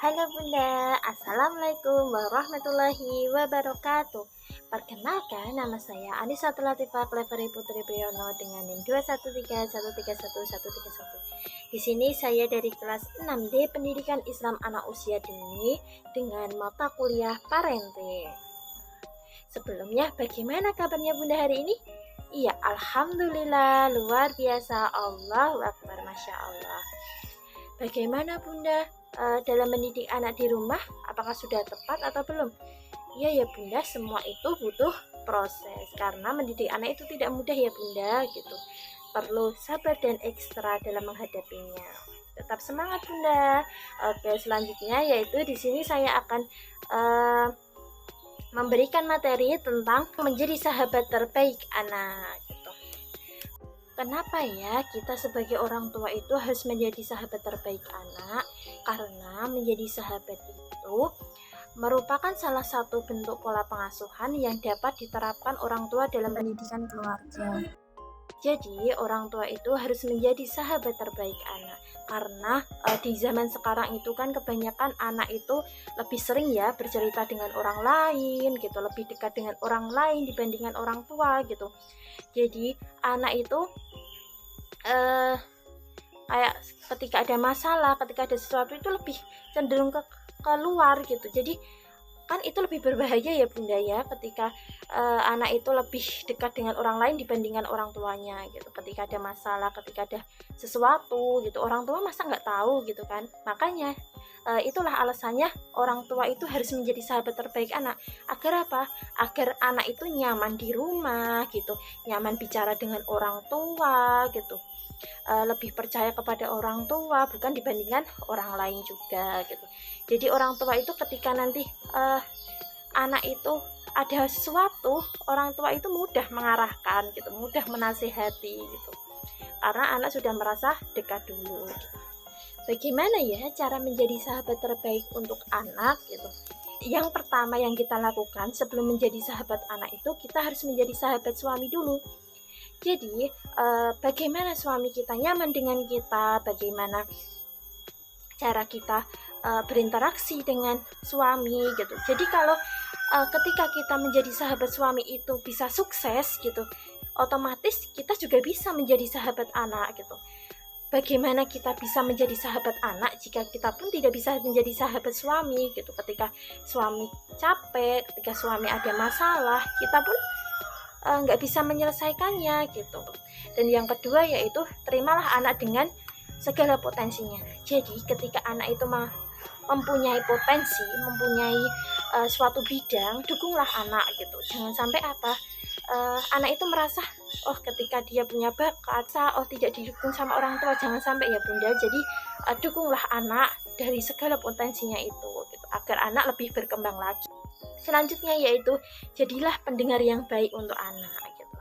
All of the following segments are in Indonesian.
Halo Bunda, Assalamualaikum warahmatullahi wabarakatuh. Perkenalkan, nama saya Anissa Latifah Cleveri Putri Priyono dengan NIM 213131131. Di sini saya dari kelas 6D Pendidikan Islam Anak Usia Dini dengan mata kuliah Parenting. Sebelumnya, bagaimana kabarnya Bunda hari ini? Iya, Alhamdulillah, luar biasa, Allahu Akbar, Masya Allah. Bagaimana Bunda dalam mendidik anak di rumah? Apakah sudah tepat atau belum? Iya ya Bunda, semua itu butuh proses karena mendidik anak itu tidak mudah ya Bunda gitu. Perlu sabar dan ekstra dalam menghadapinya. Tetap semangat Bunda. Oke, selanjutnya yaitu di sini saya akan memberikan materi tentang menjadi sahabat terbaik anak gitu. Kenapa ya kita sebagai orang tua itu harus menjadi sahabat terbaik anak? Karena menjadi sahabat itu merupakan salah satu bentuk pola pengasuhan yang dapat diterapkan orang tua dalam pendidikan keluarga. Jadi orang tua itu harus menjadi sahabat terbaik anak karena di zaman sekarang itu kan kebanyakan anak itu lebih sering ya bercerita dengan orang lain gitu, lebih dekat dengan orang lain dibandingkan orang tua gitu. Jadi anak itu kayak ketika ada masalah, ketika ada sesuatu itu lebih cenderung keluar gitu. Jadi kan itu lebih berbahaya ya Bunda ya, ketika anak itu lebih dekat dengan orang lain dibandingkan orang tuanya gitu. Ketika ada masalah, ketika ada sesuatu gitu, orang tua masa nggak tahu gitu kan. Makanya itulah alasannya orang tua itu harus menjadi sahabat terbaik anak. Agar apa? Agar anak itu nyaman di rumah gitu, nyaman bicara dengan orang tua gitu, lebih percaya kepada orang tua bukan dibandingkan orang lain juga gitu. Jadi orang tua itu ketika nanti anak itu ada sesuatu, orang tua itu mudah mengarahkan gitu, mudah menasihati gitu, karena anak sudah merasa dekat dulu gitu. Bagaimana ya cara menjadi sahabat terbaik untuk anak gitu? Yang pertama yang kita lakukan sebelum menjadi sahabat anak itu, kita harus menjadi sahabat suami dulu. Jadi bagaimana suami kita nyaman dengan kita, bagaimana cara kita berinteraksi dengan suami gitu. Jadi kalau ketika kita menjadi sahabat suami itu bisa sukses gitu, otomatis kita juga bisa menjadi sahabat anak gitu. Bagaimana kita bisa menjadi sahabat anak jika kita pun tidak bisa menjadi sahabat suami gitu. Ketika suami capek, ketika suami ada masalah, kita pun nggak bisa menyelesaikannya gitu. Dan yang kedua yaitu terimalah anak dengan segala potensinya. Jadi ketika anak itu mempunyai potensi, mempunyai suatu bidang, dukunglah anak gitu. Jangan sampai anak itu merasa ketika dia punya bakat, tidak didukung sama orang tua. Jangan sampai ya Bunda. Jadi dukunglah anak dari segala potensinya itu gitu, agar anak lebih berkembang lagi. Selanjutnya yaitu jadilah pendengar yang baik untuk anak gitu.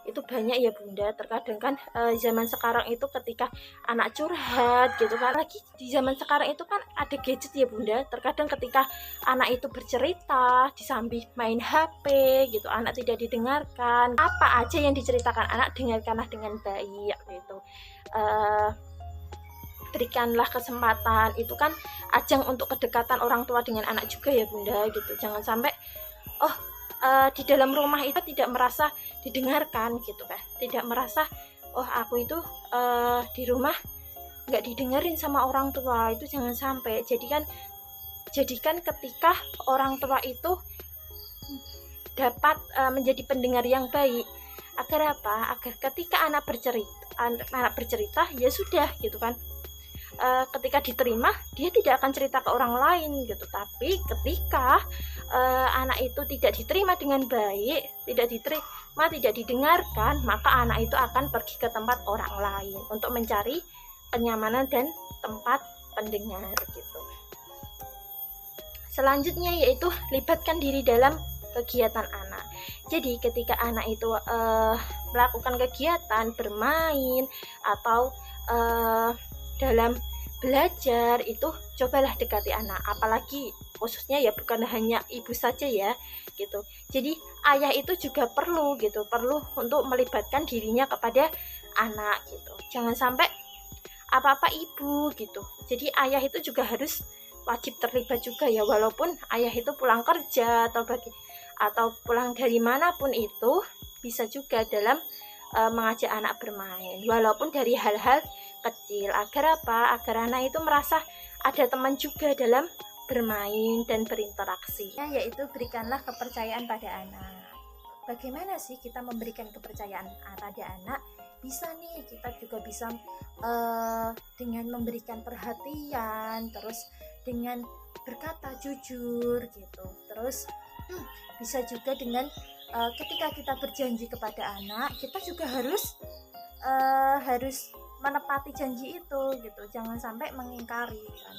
Itu banyak ya Bunda, terkadang kan zaman sekarang itu ketika anak curhat gitu kan, lagi di zaman sekarang itu kan ada gadget ya Bunda. Terkadang ketika anak itu bercerita disambi main HP gitu, anak tidak didengarkan. Apa aja yang diceritakan anak, dengarkanlah dengan baik gitu. Berikanlah kesempatan, itu kan ajang untuk kedekatan orang tua dengan anak juga ya Bunda gitu. Jangan sampai di dalam rumah itu tidak merasa didengarkan gitu kan, tidak merasa aku itu di rumah nggak didengerin sama orang tua. Itu jangan sampai. Jadikan ketika orang tua itu dapat menjadi pendengar yang baik, agar apa? Agar ketika anak bercerita ya sudah gitu kan, ketika diterima dia tidak akan cerita ke orang lain gitu. Tapi ketika anak itu tidak diterima dengan baik, tidak didengarkan, maka anak itu akan pergi ke tempat orang lain untuk mencari kenyamanan dan tempat pendengar gitu. Selanjutnya yaitu libatkan diri dalam kegiatan anak. Jadi ketika anak itu melakukan kegiatan bermain atau dalam belajar itu, cobalah dekati anak. Apalagi khususnya ya bukan hanya ibu saja ya gitu. Jadi ayah itu juga perlu untuk melibatkan dirinya kepada anak gitu. Jangan sampai apa-apa ibu gitu. Jadi ayah itu juga harus wajib terlibat juga ya, walaupun ayah itu pulang kerja atau pulang dari manapun itu bisa juga dalam mengajak anak bermain, walaupun dari hal-hal kecil, agar apa? Agar anak itu merasa ada teman juga dalam bermain dan berinteraksi. Yaitu berikanlah kepercayaan pada anak. Bagaimana sih kita memberikan kepercayaan pada anak? Bisa nih, kita juga bisa dengan memberikan perhatian, terus dengan berkata jujur gitu. Terus bisa juga dengan ketika kita berjanji kepada anak, kita juga harus menepati janji itu gitu. Jangan sampai mengingkari kan.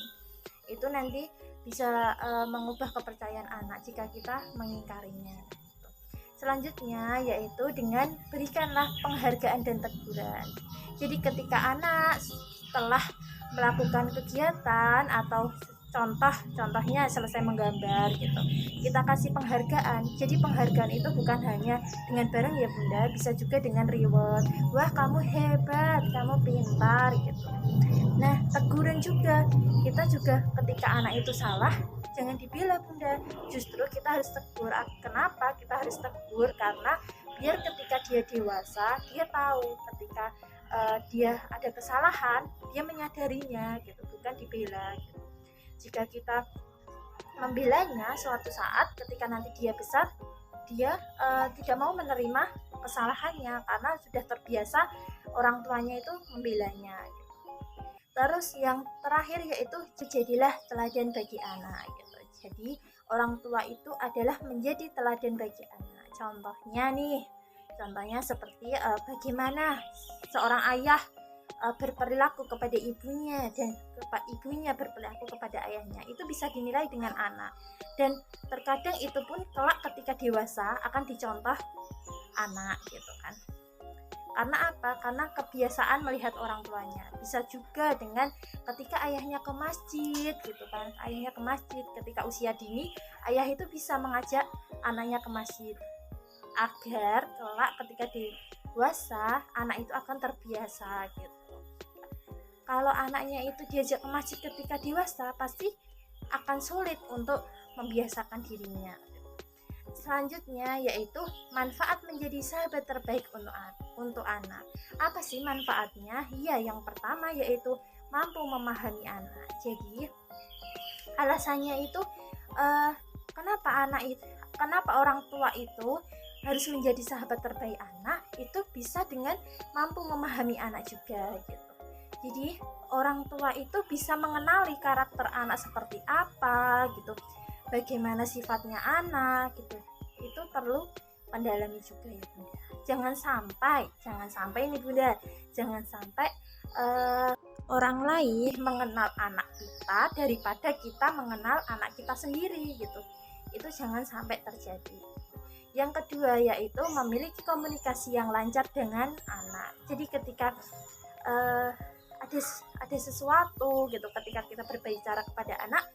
Itu nanti bisa mengubah kepercayaan anak jika kita mengingkarinya. Selanjutnya yaitu dengan berikanlah penghargaan dan teguran. Jadi ketika anak telah melakukan kegiatan atau contohnya selesai menggambar gitu, kita kasih penghargaan. Jadi penghargaan itu bukan hanya dengan barang ya bunda, bisa juga dengan reward. Wah kamu hebat, kamu pintar gitu. Nah teguran juga, kita juga ketika anak itu salah jangan dibela bunda, justru kita harus tegur. Kenapa kita harus tegur? Karena biar ketika dia dewasa dia tahu ketika dia ada kesalahan dia menyadarinya gitu, bukan dibela gitu. Jika kita membelanya, suatu saat ketika nanti dia besar dia tidak mau menerima kesalahannya karena sudah terbiasa orang tuanya itu membelanya gitu. Terus yang terakhir yaitu jadilah teladan bagi anak gitu. Jadi orang tua itu adalah menjadi teladan bagi anak. Contohnya seperti bagaimana seorang ayah berperilaku kepada ibunya dan ibunya berperilaku kepada ayahnya, itu bisa dinilai dengan anak. Dan terkadang itu pun kelak ketika dewasa akan dicontoh anak gitu kan. Karena apa? Karena kebiasaan melihat orang tuanya. Bisa juga dengan ketika ayahnya ke masjid gitu kan. Ayahnya ke masjid ketika usia dini, ayah itu bisa mengajak anaknya ke masjid. Agar kelak ketika dewasa, anak itu akan terbiasa gitu. Kalau anaknya itu diajak ke masjid ketika dewasa, pasti akan sulit untuk membiasakan dirinya. Selanjutnya yaitu manfaat menjadi sahabat terbaik untuk anak. Apa sih manfaatnya? Ya, yang pertama yaitu mampu memahami anak. Jadi alasannya itu kenapa orang tua itu harus menjadi sahabat terbaik anak, itu bisa dengan mampu memahami anak juga gitu. Jadi orang tua itu bisa mengenali karakter anak seperti apa gitu, bagaimana sifatnya anak gitu. Itu perlu mendalami juga ya bunda. Jangan sampai nih bunda, jangan sampai orang lain mengenal anak kita daripada kita mengenal anak kita sendiri gitu. Itu jangan sampai terjadi. Yang kedua yaitu memiliki komunikasi yang lancar dengan anak. Jadi ketika ada sesuatu gitu, ketika kita berbicara kepada anak,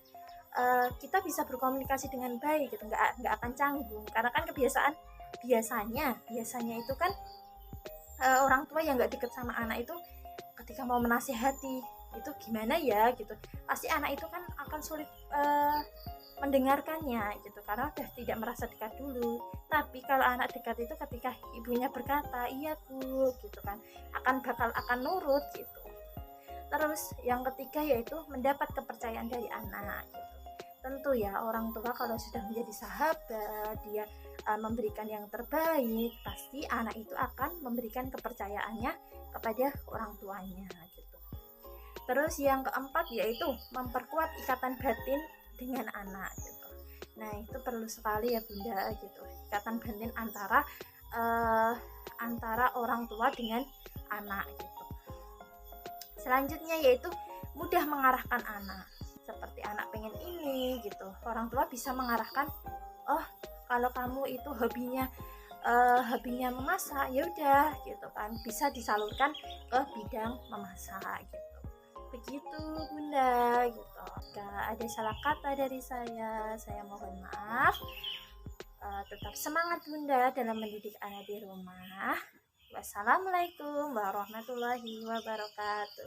kita bisa berkomunikasi dengan baik gitu, nggak akan canggung. Karena kan biasanya itu kan orang tua yang nggak deket sama anak itu ketika mau menasihati itu gimana ya gitu, pasti anak itu kan akan sulit mendengarkannya gitu, karena udah tidak merasa dekat dulu. Tapi kalau anak dekat itu ketika ibunya berkata iya bu gitu kan, akan nurut gitu. Terus yang ketiga yaitu mendapat kepercayaan dari anak gitu. Tentu ya orang tua kalau sudah menjadi sahabat, dia memberikan yang terbaik, pasti anak itu akan memberikan kepercayaannya kepada orang tuanya gitu. Terus yang keempat yaitu memperkuat ikatan batin dengan anak gitu. Nah itu perlu sekali ya bunda gitu, ikatan batin antara orang tua dengan anak gitu. Selanjutnya yaitu mudah mengarahkan anak. Seperti anak pengen ini gitu, orang tua bisa mengarahkan, oh kalau kamu itu hobinya memasak, ya udah gitu kan, bisa disalurkan ke bidang memasak gitu. Begitu bunda gitu. Jika ada salah kata dari saya mohon maaf. Tetap semangat bunda dalam mendidik anak di rumah. Wassalamualaikum warahmatullahi wabarakatuh.